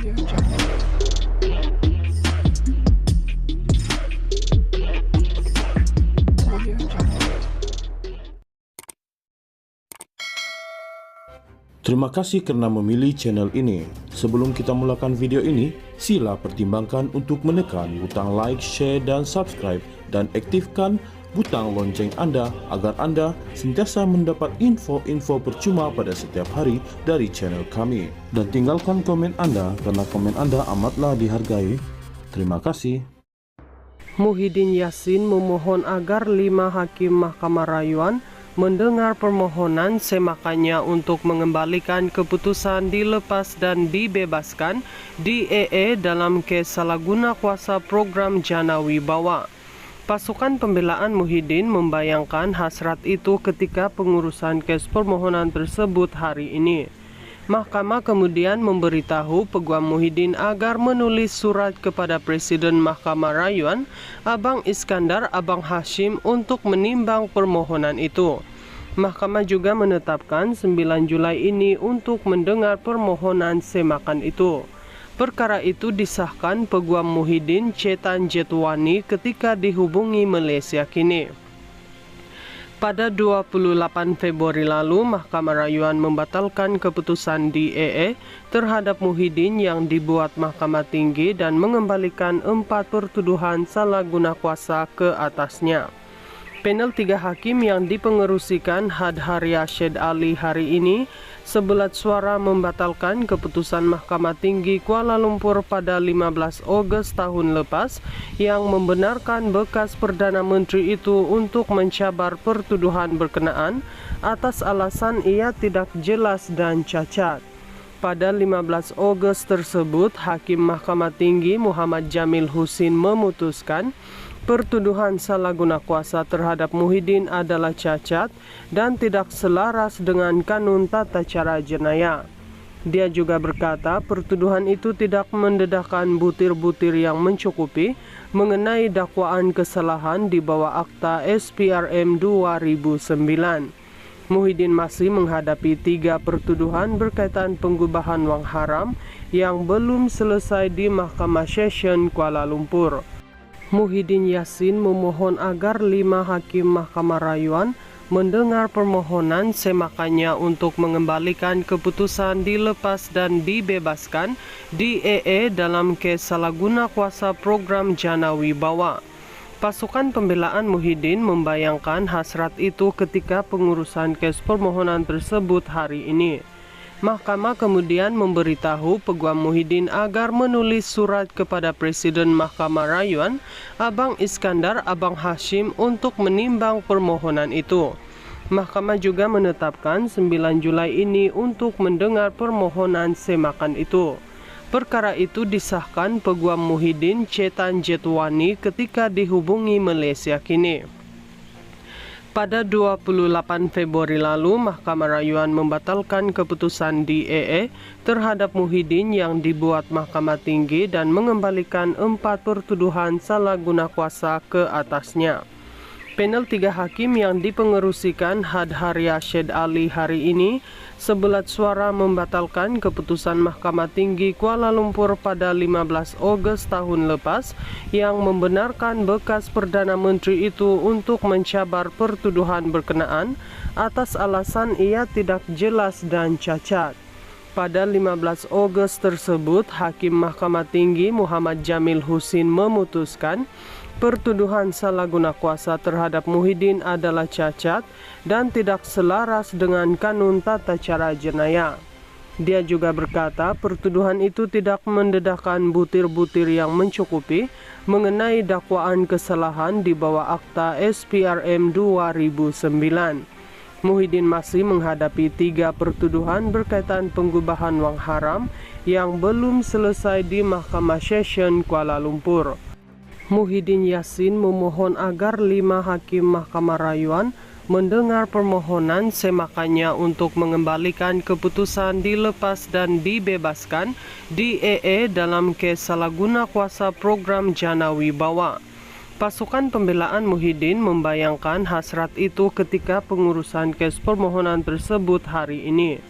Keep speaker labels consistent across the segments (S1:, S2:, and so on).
S1: Terima kasih karena memilih channel ini. Sebelum kita mulakan video ini, sila pertimbangkan untuk menekan butang like, share, dan subscribe, dan aktifkan butang lonceng Anda agar Anda sentiasa mendapat info-info percuma pada setiap hari dari channel kami. Dan tinggalkan komen Anda karena komen Anda amatlah dihargai. Terima kasih.
S2: Muhyiddin Yassin memohon agar 5 hakim Mahkamah Rayuan mendengar permohonan semakannya untuk mengembalikan keputusan dilepas dan dibebaskan DEE dalam kes salah guna kuasa program Jana Wibawa. Pasukan pembelaan Muhyiddin membayangkan hasrat itu ketika pengurusan kes permohonan tersebut hari ini. Mahkamah kemudian memberitahu Peguam Muhyiddin agar menulis surat kepada Presiden Mahkamah Rayuan, Abang Iskandar Abang Hashim untuk menimbang permohonan itu. Mahkamah juga menetapkan 9 Julai ini untuk mendengar permohonan semakan itu. Perkara itu disahkan Peguam Muhyiddin Chetan Jetwani ketika dihubungi Malaysia kini. Pada 28 Februari lalu, Mahkamah Rayuan membatalkan keputusan DEE terhadap Muhyiddin yang dibuat Mahkamah Tinggi dan mengembalikan 4 pertuduhan salah guna kuasa ke atasnya. Panel 3 hakim yang dipengerusikan Hadhari Rashid Ali hari ini sebulat suara membatalkan keputusan Mahkamah Tinggi Kuala Lumpur pada 15 Ogos tahun lepas yang membenarkan bekas Perdana Menteri itu untuk mencabar pertuduhan berkenaan atas alasan ia tidak jelas dan cacat. Pada 15 Ogos tersebut, Hakim Mahkamah Tinggi Muhammad Jamil Husin memutuskan pertuduhan salah guna kuasa terhadap Muhyiddin adalah cacat dan tidak selaras dengan Kanun Tata Cara Jenayah. Dia juga berkata pertuduhan itu tidak mendedahkan butir-butir yang mencukupi mengenai dakwaan kesalahan di bawah Akta SPRM 2009. Muhyiddin masih menghadapi 3 pertuduhan berkaitan pengubahan wang haram yang belum selesai di Mahkamah Session Kuala Lumpur. Muhyiddin Yassin memohon agar 5 hakim Mahkamah Rayuan mendengar permohonan semakannya untuk mengembalikan keputusan dilepas dan dibebaskan DEE dalam kes salah guna kuasa program Jana Wibawa. Pasukan pembelaan Muhyiddin membayangkan hasrat itu ketika pengurusan kes permohonan tersebut hari ini. Mahkamah kemudian memberitahu Peguam Muhyiddin agar menulis surat kepada Presiden Mahkamah Rayuan, Abang Iskandar Abang Hashim untuk menimbang permohonan itu. Mahkamah juga menetapkan 9 Julai ini untuk mendengar permohonan semakan itu. Perkara itu disahkan Peguam Muhyiddin Chetan Jetwani ketika dihubungi Malaysia kini. Pada 28 Februari lalu, Mahkamah Rayuan membatalkan keputusan DEE terhadap Muhyiddin yang dibuat Mahkamah Tinggi dan mengembalikan 4 pertuduhan salah guna kuasa ke atasnya. Panel 3 hakim yang dipengerusikan Hadhari Rashid Ali hari ini sebulat suara membatalkan keputusan Mahkamah Tinggi Kuala Lumpur pada 15 Ogos tahun lepas yang membenarkan bekas Perdana Menteri itu untuk mencabar pertuduhan berkenaan atas alasan ia tidak jelas dan cacat. Pada 15 Ogos tersebut, Hakim Mahkamah Tinggi Muhammad Jamil Husin memutuskan pertuduhan salah guna kuasa terhadap Muhyiddin adalah cacat dan tidak selaras dengan Kanun Tata Cara Jenayah. Dia juga berkata pertuduhan itu tidak mendedahkan butir-butir yang mencukupi mengenai dakwaan kesalahan di bawah Akta SPRM 2009. Muhyiddin masih menghadapi 3 pertuduhan berkaitan pengubahan wang haram yang belum selesai di Mahkamah Session Kuala Lumpur. Muhyiddin Yassin memohon agar 5 hakim Mahkamah Rayuan mendengar permohonan semakannya untuk mengembalikan keputusan dilepas dan dibebaskan DEE dalam kes salah guna kuasa program Jana Wibawa. Pasukan pembelaan Muhyiddin membayangkan hasrat itu ketika pengurusan kes permohonan tersebut hari ini.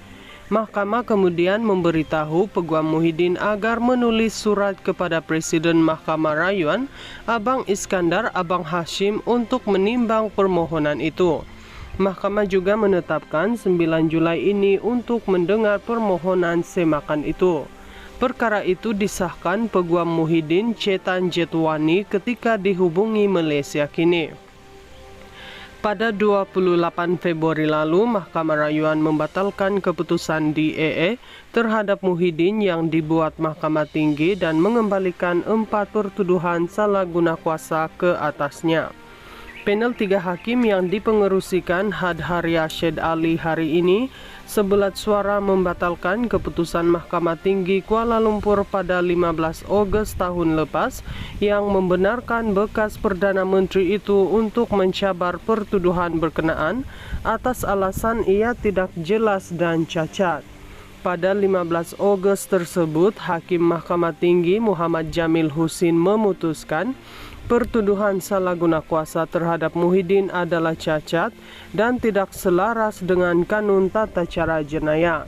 S2: Mahkamah kemudian memberitahu Peguam Muhyiddin agar menulis surat kepada Presiden Mahkamah Rayuan, Abang Iskandar Abang Hashim untuk menimbang permohonan itu. Mahkamah juga menetapkan 9 Julai ini untuk mendengar permohonan semakan itu. Perkara itu disahkan Peguam Muhyiddin Chetan Jetwani ketika dihubungi Malaysia kini. Pada 28 Februari lalu, Mahkamah Rayuan membatalkan keputusan DAA terhadap Muhyiddin yang dibuat Mahkamah Tinggi dan mengembalikan 4 pertuduhan salah guna kuasa ke atasnya. Panel 3 hakim yang dipengerusikan Hadhar Rashid Ali hari ini sebulat suara membatalkan keputusan Mahkamah Tinggi Kuala Lumpur pada 15 Ogos tahun lepas yang membenarkan bekas Perdana Menteri itu untuk mencabar pertuduhan berkenaan atas alasan ia tidak jelas dan cacat. Pada 15 Ogos tersebut, Hakim Mahkamah Tinggi Muhammad Jamil Husin memutuskan pertuduhan salah guna kuasa terhadap Muhyiddin adalah cacat dan tidak selaras dengan Kanun Tata Cara Jenayah.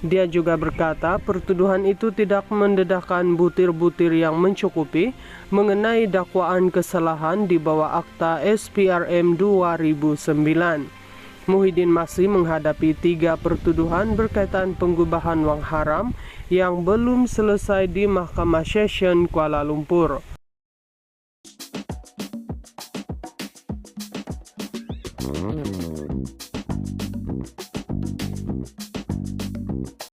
S2: Dia juga berkata pertuduhan itu tidak mendedahkan butir-butir yang mencukupi mengenai dakwaan kesalahan di bawah Akta SPRM 2009. Muhyiddin masih menghadapi 3 pertuduhan berkaitan pengubahan wang haram yang belum selesai di Mahkamah Session Kuala Lumpur.